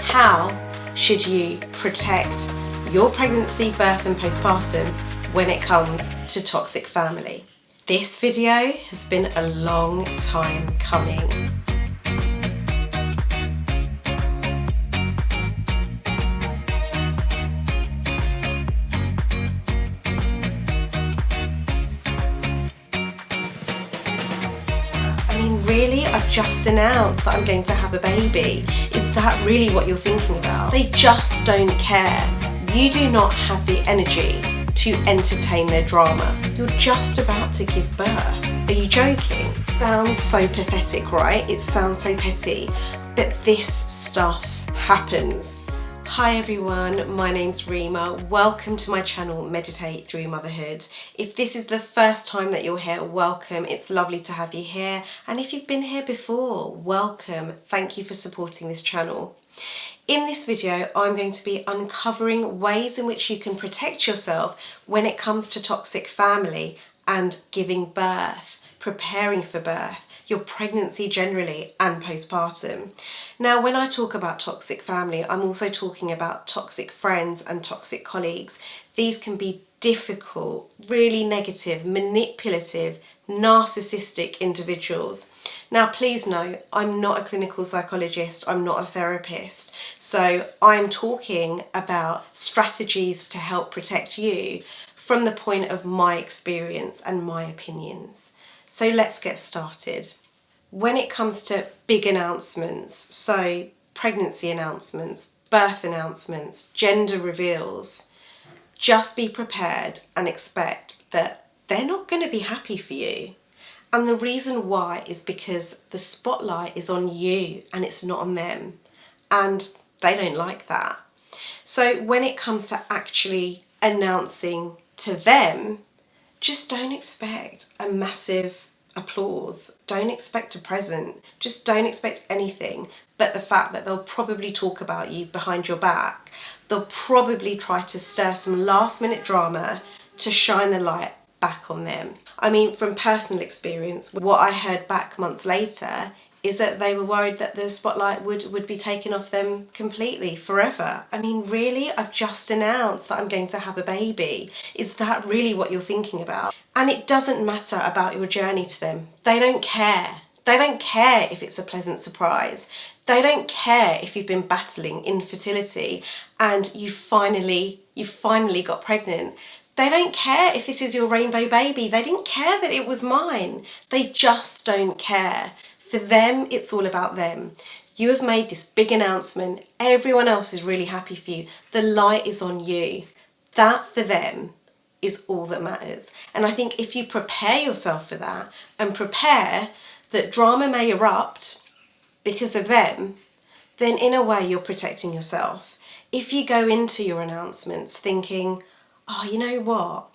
How should you protect your pregnancy, birth and postpartum when it comes to toxic family? This video has been a long time coming. Really, I've just announced that I'm going to have a baby. Is that really what you're thinking about? They just don't care. You do not have the energy to entertain their drama. You're just about to give birth. Are you joking? It sounds so pathetic, right? It sounds so petty, but this stuff happens. Hi everyone, my name's Rima. Welcome to my channel, Meditate Through Motherhood. If this is the first time that you're here, welcome. It's lovely to have you here. And if you've been here before, welcome. Thank you for supporting this channel. In this video, I'm going to be uncovering ways in which you can protect yourself when it comes to toxic family and giving birth, preparing for birth, your pregnancy generally and postpartum. Now, when I talk about toxic family, I'm also talking about toxic friends and toxic colleagues. These can be difficult, really negative, manipulative, narcissistic individuals. Now, please know, I'm not a clinical psychologist, I'm not a therapist. So I'm talking about strategies to help protect you from the point of my experience and my opinions. So let's get started. When it comes to big announcements, so pregnancy announcements, birth announcements, gender reveals, just be prepared and expect that they're not going to be happy for you. And the reason why is because the spotlight is on you and it's not on them. And they don't like that. So when it comes to actually announcing to them, just don't expect a massive applause. Don't expect a present. Just don't expect anything but the fact that they'll probably talk about you behind your back. They'll probably try to stir some last minute drama to shine the light back on them. I mean, from personal experience, what I heard back months later is that they were worried that the spotlight would be taken off them completely, forever. I mean, really? I've just announced that I'm going to have a baby. Is that really what you're thinking about? And it doesn't matter about your journey to them. They don't care. They don't care if it's a pleasant surprise. They don't care if you've been battling infertility and you finally got pregnant. They don't care if this is your rainbow baby. They didn't care that it was mine. They just don't care. For them, it's all about them. You have made this big announcement. Everyone else is really happy for you. The light is on you. That for them is all that matters. And I think if you prepare yourself for that and prepare that drama may erupt because of them, then in a way you're protecting yourself. If you go into your announcements thinking, oh, you know what?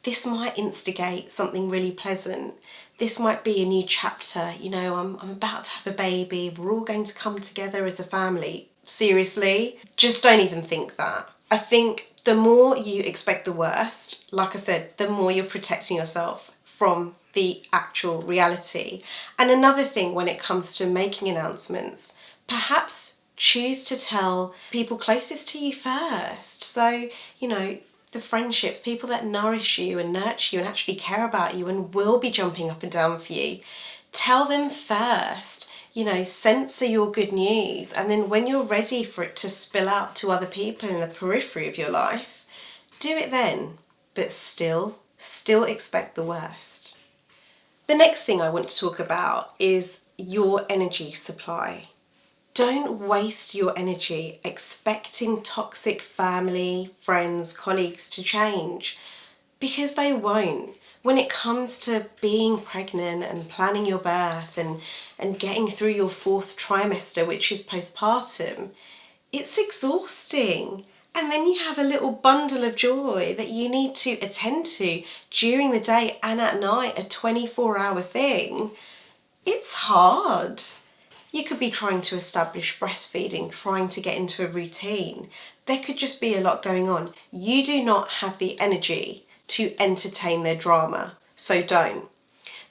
This might instigate something really pleasant. This might be a new chapter. You know, I'm about to have a baby. We're all going to come together as a family. Seriously, just don't even think that. I think the more you expect the worst, like I said, the more you're protecting yourself from the actual reality. And another thing when it comes to making announcements, perhaps choose to tell people closest to you first. So, you know, the friendships, people that nourish you and nurture you and actually care about you and will be jumping up and down for you. Tell them first, you know, censor your good news. And then when you're ready for it to spill out to other people in the periphery of your life, do it then. But still expect the worst. The next thing I want to talk about is your energy supply. Don't waste your energy expecting toxic family, friends, colleagues to change, because they won't. When it comes to being pregnant and planning your birth and getting through your 4th trimester, which is postpartum, it's exhausting. And then you have a little bundle of joy that you need to attend to during the day and at night, a 24-hour thing. It's hard. You could be trying to establish breastfeeding, trying to get into a routine. There could just be a lot going on. You do not have the energy to entertain their drama, so don't.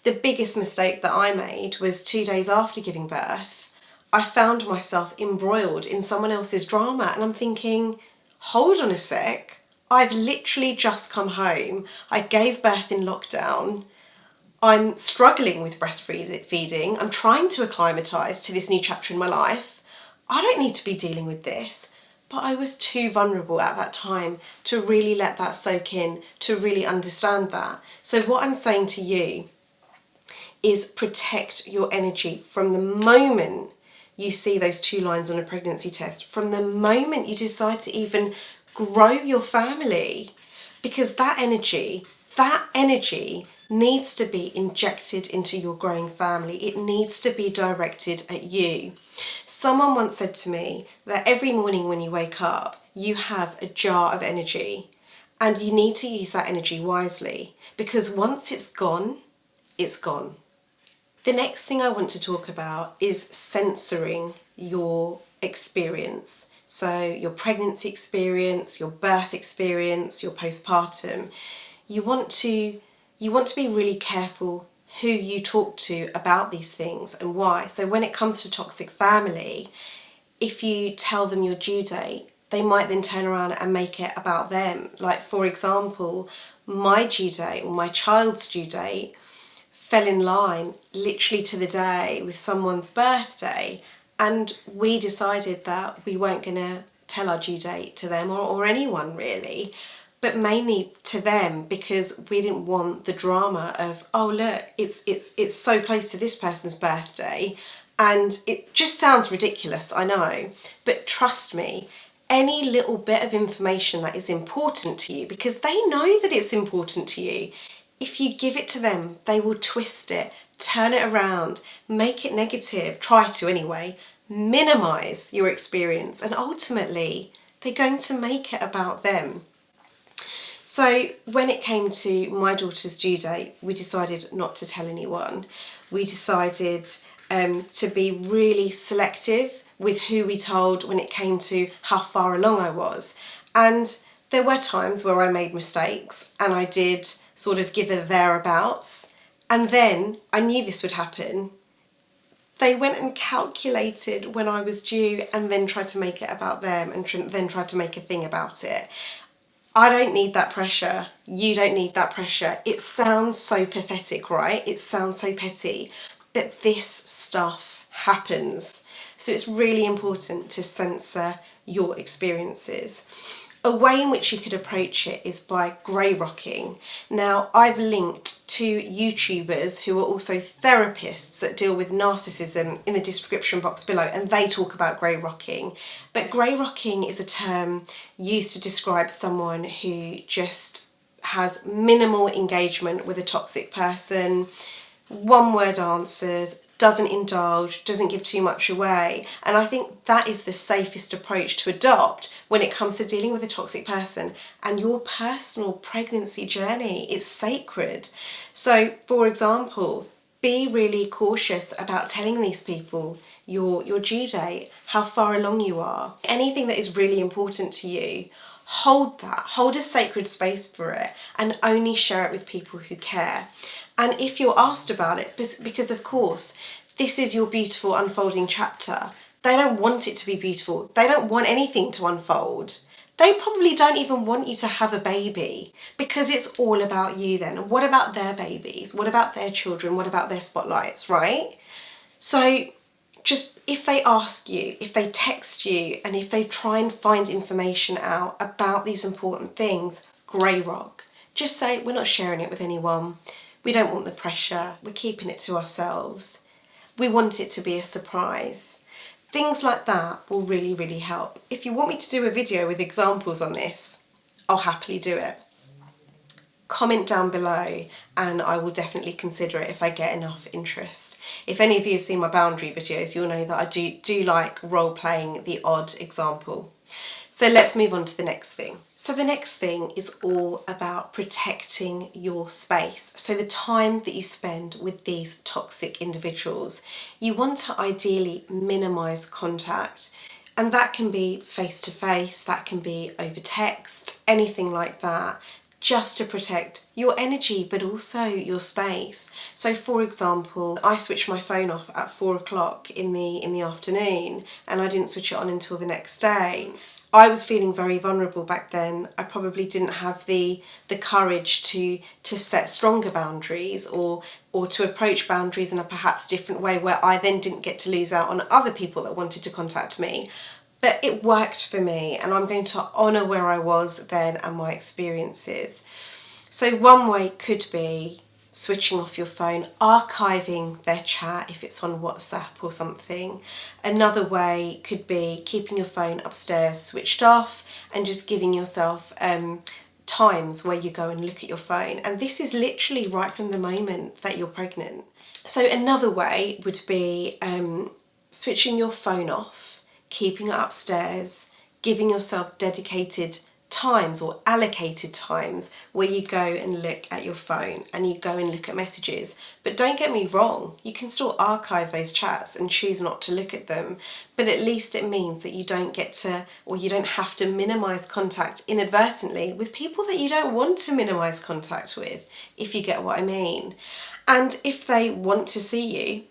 The biggest mistake that I made was 2 days after giving birth, I found myself embroiled in someone else's drama, and I'm thinking, hold on a sec, I've literally just come home, I gave birth in lockdown, I'm struggling with breastfeeding, I'm trying to acclimatise to this new chapter in my life, I don't need to be dealing with this. But I was too vulnerable at that time to really let that soak in, to really understand that. So what I'm saying to you is protect your energy from the moment you see those 2 lines on a pregnancy test, from the moment you decide to even grow your family, because that energy needs to be injected into your growing family. It needs to be directed at you. Someone once said to me that every morning when you wake up, you have a jar of energy, and you need to use that energy wisely, because once it's gone, it's gone. The next thing I want to talk about is censoring your experience. So your pregnancy experience, your birth experience, your postpartum. You want to be really careful who you talk to about these things and why. So when it comes to toxic family, if you tell them your due date, they might then turn around and make it about them. Like, for example, my due date or my child's due date fell in line literally to the day with someone's birthday, and we decided that we weren't going to tell our due date to them or anyone really, but mainly to them, because we didn't want the drama of, oh look, it's so close to this person's birthday, and it just sounds ridiculous, I know, but trust me, any little bit of information that is important to you, because they know that it's important to you, if you give it to them, they will twist it, turn it around, make it negative, try to anyway, minimise your experience, and ultimately they're going to make it about them. So when it came to my daughter's due date, we decided not to tell anyone. We decided to be really selective with who we told when it came to how far along I was. And there were times where I made mistakes and I did sort of give a thereabouts, and then I knew this would happen. They went and calculated when I was due and then tried to make it about them and then tried to make a thing about it. I don't need that pressure. You don't need that pressure. It sounds so pathetic, right? It sounds so petty, but this stuff happens. So it's really important to censor your experiences. A way in which you could approach it is by grey rocking. Now, I've linked 2 YouTubers who are also therapists that deal with narcissism in the description box below, and they talk about grey rocking. But grey rocking is a term used to describe someone who just has minimal engagement with a toxic person, one-word answers, doesn't indulge, doesn't give too much away. And I think that is the safest approach to adopt when it comes to dealing with a toxic person. And your personal pregnancy journey is sacred. So, for example, be really cautious about telling these people your due date, how far along you are. Anything that is really important to you, hold that, hold a sacred space for it, and only share it with people who care. And if you're asked about it, because of course, this is your beautiful unfolding chapter, they don't want it to be beautiful. They don't want anything to unfold. They probably don't even want you to have a baby, because it's all about you then. And what about their babies? What about their children? What about their spotlights, right? So just, if they ask you, if they text you, and if they try and find information out about these important things, grey rock. Just say, we're not sharing it with anyone. We don't want the pressure. We're keeping it to ourselves. We want it to be a surprise. Things like that will really, really help. If you want me to do a video with examples on this, I'll happily do it. Comment down below and I will definitely consider it if I get enough interest. If any of you have seen my boundary videos, you'll know that I do like role-playing the odd example. So let's move on to the next thing. So the next thing is all about protecting your space. So the time that you spend with these toxic individuals. You want to ideally minimise contact, and that can be face-to-face, that can be over text, anything like that. just to protect your energy, but also your space. So for example, I switched my phone off at 4 o'clock in the afternoon, and I didn't switch it on until the next day. I was feeling very vulnerable back then. I probably didn't have the courage to set stronger boundaries or to approach boundaries in a perhaps different way, where I then didn't get to lose out on other people that wanted to contact me. But it worked for me, and I'm going to honour where I was then and my experiences. So one way could be switching off your phone, archiving their chat if it's on WhatsApp or something. Another way could be keeping your phone upstairs switched off and just giving yourself times where you go and look at your phone. And this is literally right from the moment that you're pregnant. So another way would be switching your phone off, keeping it upstairs, giving yourself dedicated times or allocated times where you go and look at your phone and you go and look at messages. But don't get me wrong, you can still archive those chats and choose not to look at them, but at least it means that you don't get to, or you don't have to minimise contact inadvertently with people that you don't want to minimise contact with, if you get what I mean. And if they want to see you,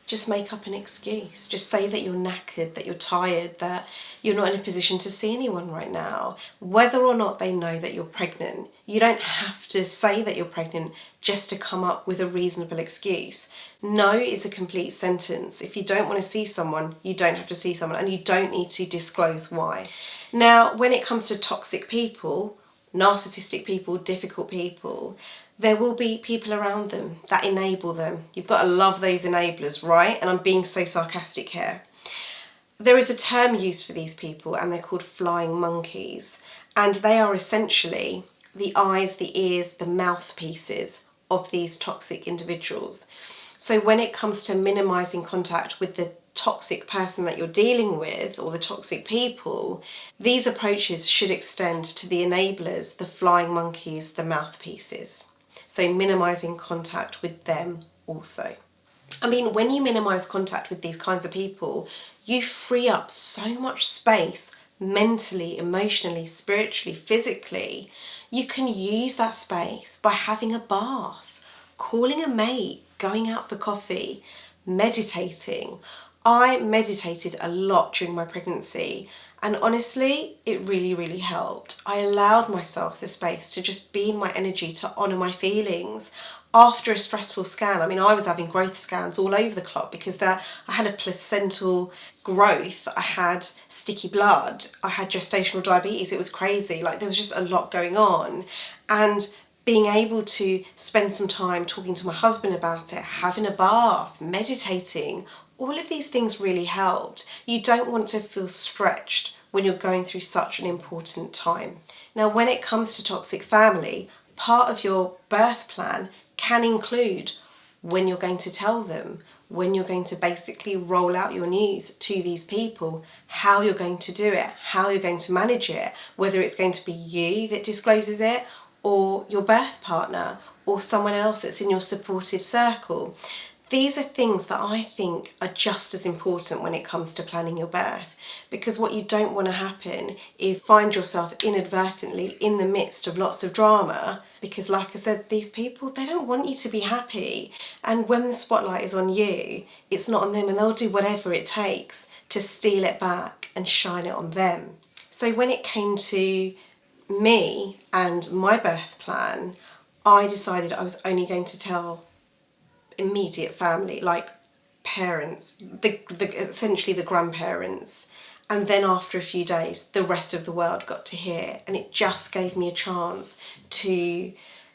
just make up an excuse. Just say that you're knackered, that you're tired, that you're not in a position to see anyone right now. Whether or not they know that you're pregnant, you don't have to say that you're pregnant just to come up with a reasonable excuse. No is a complete sentence. If you don't want to see someone, you don't have to see someone, and you don't need to disclose why. Now, when it comes to toxic people, narcissistic people, difficult people, there will be people around them that enable them. You've got to love those enablers, right? And I'm being so sarcastic here. There is a term used for these people, and they're called flying monkeys. And they are essentially the eyes, the ears, the mouthpieces of these toxic individuals. So when it comes to minimising contact with the toxic person that you're dealing with, or the toxic people, these approaches should extend to the enablers, the flying monkeys, the mouthpieces. So minimising contact with them also. I mean, when you minimise contact with these kinds of people, you free up so much space mentally, emotionally, spiritually, physically. You can use that space by having a bath, calling a mate, going out for coffee, meditating. I meditated a lot during my pregnancy, and honestly, it really, really helped. I allowed myself the space to just be in my energy, to honour my feelings. After a stressful scan, I mean, I was having growth scans all over the clock because I had a placental growth, I had sticky blood, I had gestational diabetes. It was crazy. Like, there was just a lot going on. And being able to spend some time talking to my husband about it, having a bath, meditating, all of these things really helped. You don't want to feel stretched when you're going through such an important time. Now, when it comes to toxic family, part of your birth plan can include when you're going to tell them, when you're going to basically roll out your news to these people, how you're going to do it, how you're going to manage it, whether it's going to be you that discloses it, or your birth partner, or someone else that's in your supportive circle. These are things that I think are just as important when it comes to planning your birth, because what you don't want to happen is find yourself inadvertently in the midst of lots of drama, because like I said, these people, they don't want you to be happy. And when the spotlight is on you, it's not on them, and they'll do whatever it takes to steal it back and shine it on them. So when it came to me and my birth plan, I decided I was only going to tell immediate family, like parents, essentially the grandparents, and then after a few days the rest of the world got to hear, and it just gave me a chance to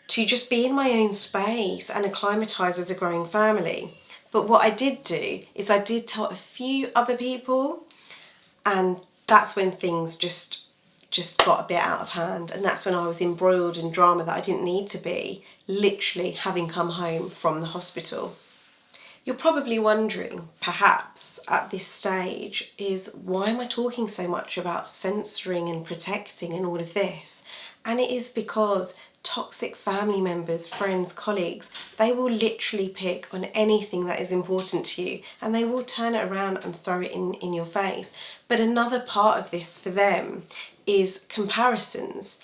just be in my own space and acclimatise as a growing family. But what I did do is I did tell a few other people, and that's when things just got a bit out of hand, and that's when I was embroiled in drama that I didn't need to be, literally having come home from the hospital. You're probably wondering, perhaps at this stage, is why am I talking so much about censoring and protecting and all of this? And it is because toxic family members, friends, colleagues, they will literally pick on anything that is important to you, and they will turn it around and throw it in your face. But another part of this for them is comparisons.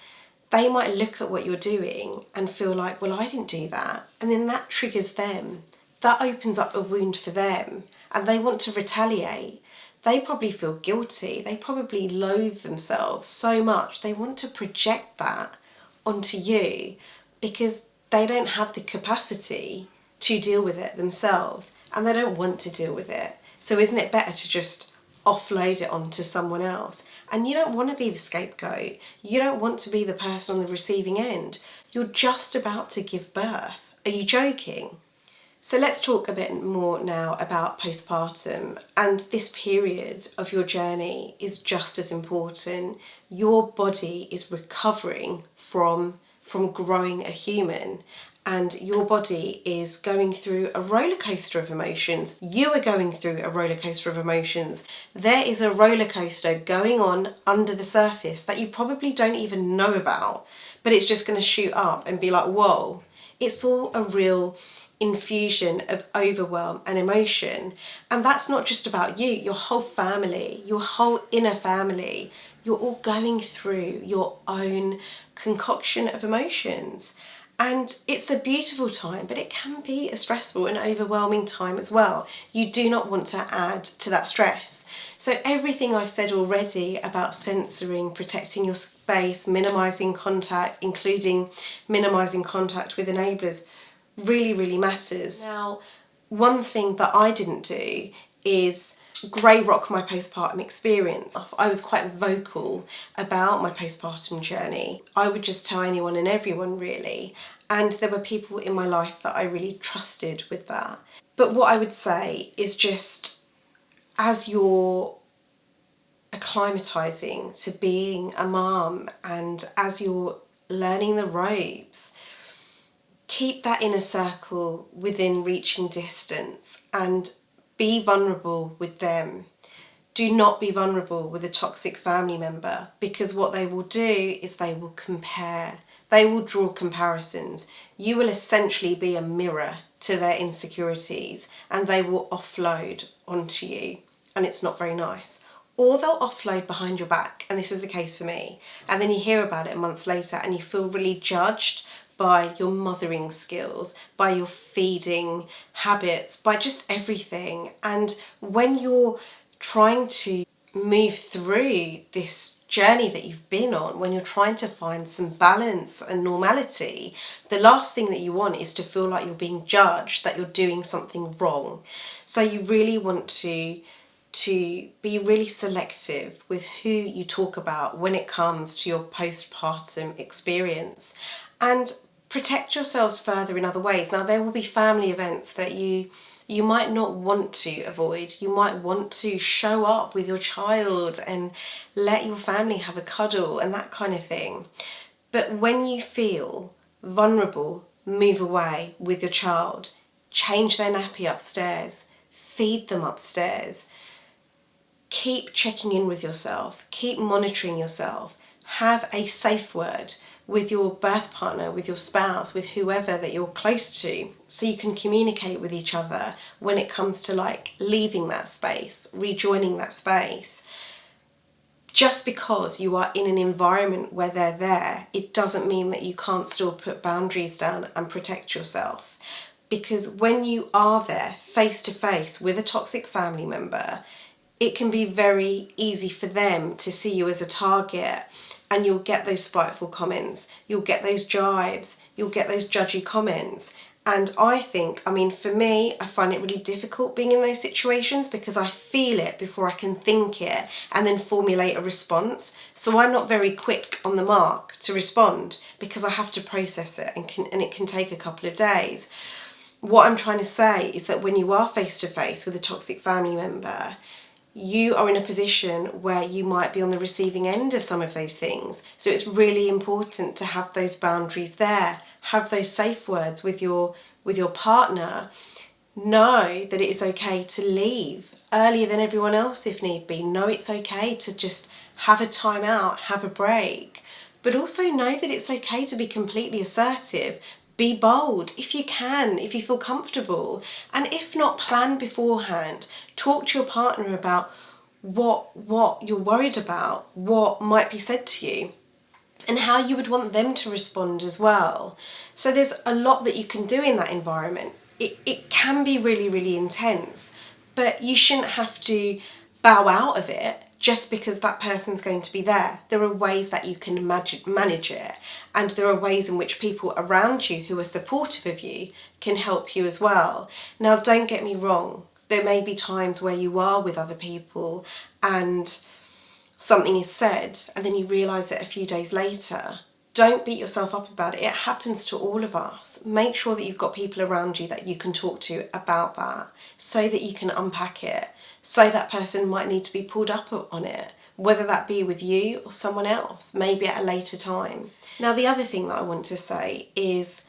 they might look at what you're doing and feel like, well, I didn't do that. And then that triggers them. That opens up a wound for them and they want to retaliate. They probably feel guilty. They probably loathe themselves so much. They want to project that onto you because they don't have the capacity to deal with it themselves and they don't want to deal with it. So isn't it better to just offload it onto someone else? And you don't want to be the scapegoat. You don't want to be the person on the receiving end. You're just about to give birth. Are you joking? So let's talk a bit more now about postpartum, and this period of your journey is just as important. Your body is recovering from growing a human, and your body is going through a roller coaster of emotions. You are going through a roller coaster of emotions. There is a roller coaster going on under the surface that you probably don't even know about, but it's just going to shoot up and be like, whoa. It's all a real infusion of overwhelm and emotion. And that's not just about you, your whole family, your whole inner family. You're all going through your own concoction of emotions. And it's a beautiful time, but it can be a stressful and overwhelming time as well. You do not want to add to that stress. So everything I've said already about censoring, protecting your space, minimising contact, including minimising contact with enablers, really, really matters. Now, one thing that I didn't do is grey rock my postpartum experience. I was quite vocal about my postpartum journey. I would just tell anyone and everyone really, and there were people in my life that I really trusted with that. But what I would say is just, as you're acclimatising to being a mum and as you're learning the ropes, keep that inner circle within reaching distance and be vulnerable with them. Do not be vulnerable with a toxic family member, because what they will do is they will compare. They will draw comparisons. You will essentially be a mirror to their insecurities and they will offload onto you, and it's not very nice. Or they'll offload behind your back, and this was the case for me. And then you hear about it months later and you feel really judged by your mothering skills, by your feeding habits, by just everything. And when you're trying to move through this journey that you've been on, when you're trying to find some balance and normality, the last thing that you want is to feel like you're being judged, that you're doing something wrong. So you really want to be really selective with who you talk about when it comes to your postpartum experience, and protect yourselves further in other ways. Now, there will be family events that you might not want to avoid. You might want to show up with your child and let your family have a cuddle and that kind of thing. But when you feel vulnerable, move away with your child. Change their nappy upstairs. Feed them upstairs. Keep checking in with yourself. Keep monitoring yourself. Have a safe word with your birth partner, with your spouse, with whoever that you're close to, so you can communicate with each other when it comes to like leaving that space, rejoining that space. Just because you are in an environment where they're there, it doesn't mean that you can't still put boundaries down and protect yourself. Because when you are there face to face with a toxic family member, it can be very easy for them to see you as a target, and you'll get those spiteful comments, you'll get those jibes, you'll get those judgy comments. And I think, for me, I find it really difficult being in those situations because I feel it before I can think it and then formulate a response. So I'm not very quick on the mark to respond because I have to process it, and it can take a couple of days. What I'm trying to say is that when you are face to face with a toxic family member, you are in a position where you might be on the receiving end of some of those things. So it's really important to have those boundaries there, have those safe words with your partner. Know that it is okay to leave earlier than everyone else if need be. Know it's okay to just have a time out, have a break. But also know that it's okay to be completely assertive. Be bold if you can, if you feel comfortable. And if not, plan beforehand. Talk to your partner about what you're worried about, what might be said to you. and how you would want them to respond as well. So there's a lot that you can do in that environment. It can be really, really intense, but you shouldn't have to bow out of it just because that person's going to be there. There are ways that you can manage it, and there are ways in which people around you who are supportive of you can help you as well. Now, don't get me wrong, there may be times where you are with other people and something is said and then you realise it a few days later. Don't beat yourself up about it. It happens to all of us. Make sure that you've got people around you that you can talk to about that so that you can unpack it. So that person might need to be pulled up on it, whether that be with you or someone else, maybe at a later time. Now, the other thing that I want to say is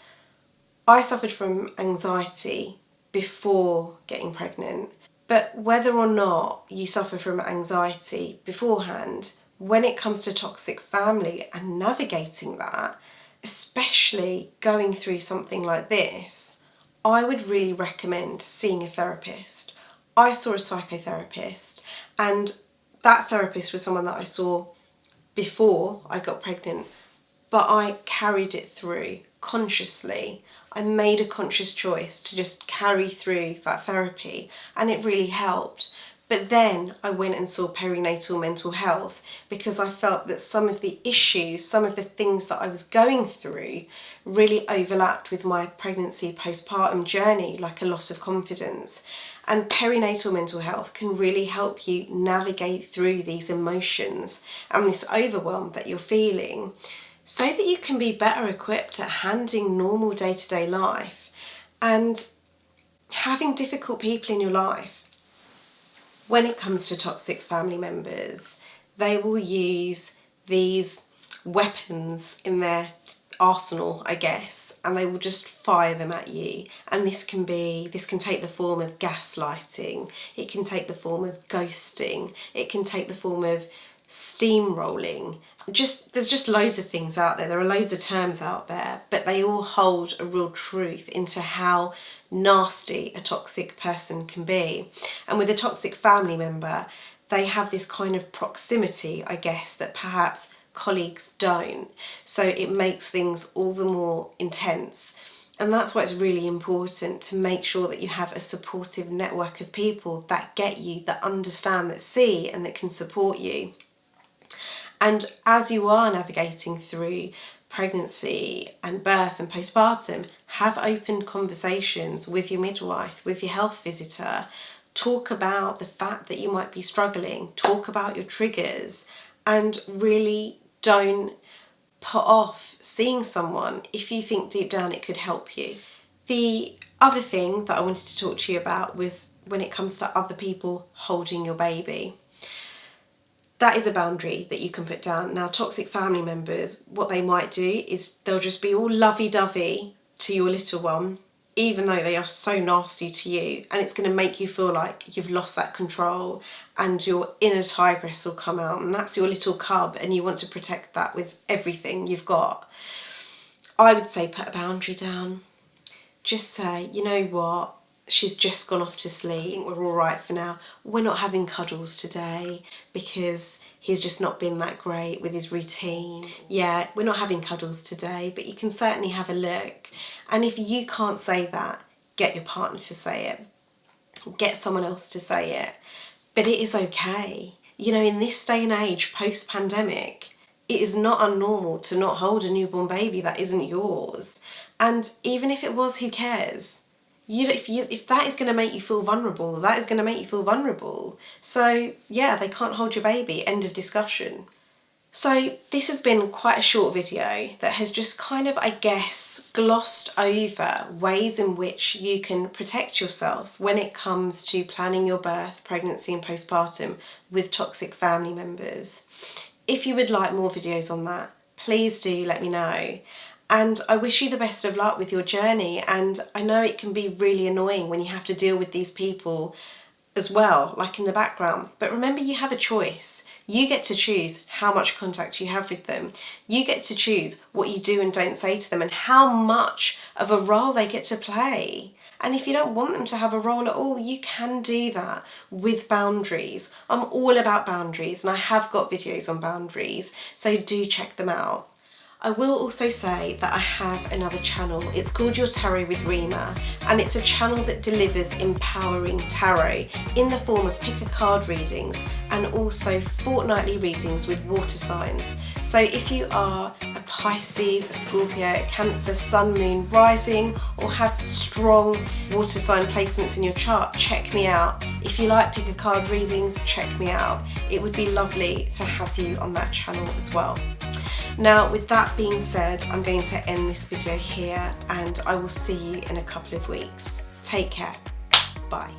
I suffered from anxiety before getting pregnant, but whether or not you suffer from anxiety beforehand, when it comes to toxic family and navigating that, especially going through something like this, I would really recommend seeing a therapist. I saw a psychotherapist, and that therapist was someone that I saw before I got pregnant, but I carried it through consciously. I made a conscious choice to just carry through that therapy, and it really helped. But then I went and saw perinatal mental health because I felt that some of the issues, some of the things that I was going through really overlapped with my pregnancy postpartum journey, like a loss of confidence. And perinatal mental health can really help you navigate through these emotions and this overwhelm that you're feeling, so that you can be better equipped at handling normal day-to-day life and having difficult people in your life. When it comes to toxic family members, they will use these weapons in their arsenal, I guess, and they will just fire them at you. And this can take the form of gaslighting, it can take the form of ghosting, it can take the form of steamrolling. There's just loads of things out there. There are loads of terms out there, but they all hold a real truth into how nasty a toxic person can be. And with a toxic family member, they have this kind of proximity, I guess, that perhaps colleagues don't. So it makes things all the more intense. And that's why it's really important to make sure that you have a supportive network of people that get you, that understand, that see, and that can support you. And as you are navigating through pregnancy and birth and postpartum, have open conversations with your midwife, with your health visitor. Talk about the fact that you might be struggling, talk about your triggers, and really don't put off seeing someone if you think deep down it could help you. The other thing that I wanted to talk to you about was when it comes to other people holding your baby. That is a boundary that you can put down. Now, toxic family members, what they might do is they'll just be all lovey-dovey to your little one, even though they are so nasty to you, and it's going to make you feel like you've lost that control and your inner tigress will come out, and that's your little cub, and you want to protect that with everything you've got. I would say put a boundary down. Just say, you know what, she's just gone off to sleep, we're all right for now. We're not having cuddles today because he's just not been that great with his routine. Yeah, we're not having cuddles today, but you can certainly have a look. And if you can't say that, get your partner to say it. Get someone else to say it. But it is okay. You know, in this day and age, post-pandemic, it is not unnormal to not hold a newborn baby that isn't yours. And even if it was, who cares? If that is going to make you feel vulnerable, that is going to make you feel vulnerable. So yeah, they can't hold your baby, end of discussion. So this has been quite a short video that has just kind of, I guess, glossed over ways in which you can protect yourself when it comes to planning your birth, pregnancy and postpartum with toxic family members. If you would like more videos on that, please do let me know. And I wish you the best of luck with your journey. And I know it can be really annoying when you have to deal with these people as well, like in the background. But remember, you have a choice. You get to choose how much contact you have with them. You get to choose what you do and don't say to them and how much of a role they get to play. And if you don't want them to have a role at all, you can do that with boundaries. I'm all about boundaries, and I have got videos on boundaries, so do check them out. I will also say that I have another channel. It's called Your Tarot with Rima, and it's a channel that delivers empowering tarot in the form of pick a card readings and also fortnightly readings with water signs. So if you are a Pisces, a Scorpio, a Cancer, Sun, Moon, Rising, or have strong water sign placements in your chart, check me out. If you like pick a card readings, check me out. It would be lovely to have you on that channel as well. Now, with that being said, I'm going to end this video here, and I will see you in a couple of weeks. Take care. Bye.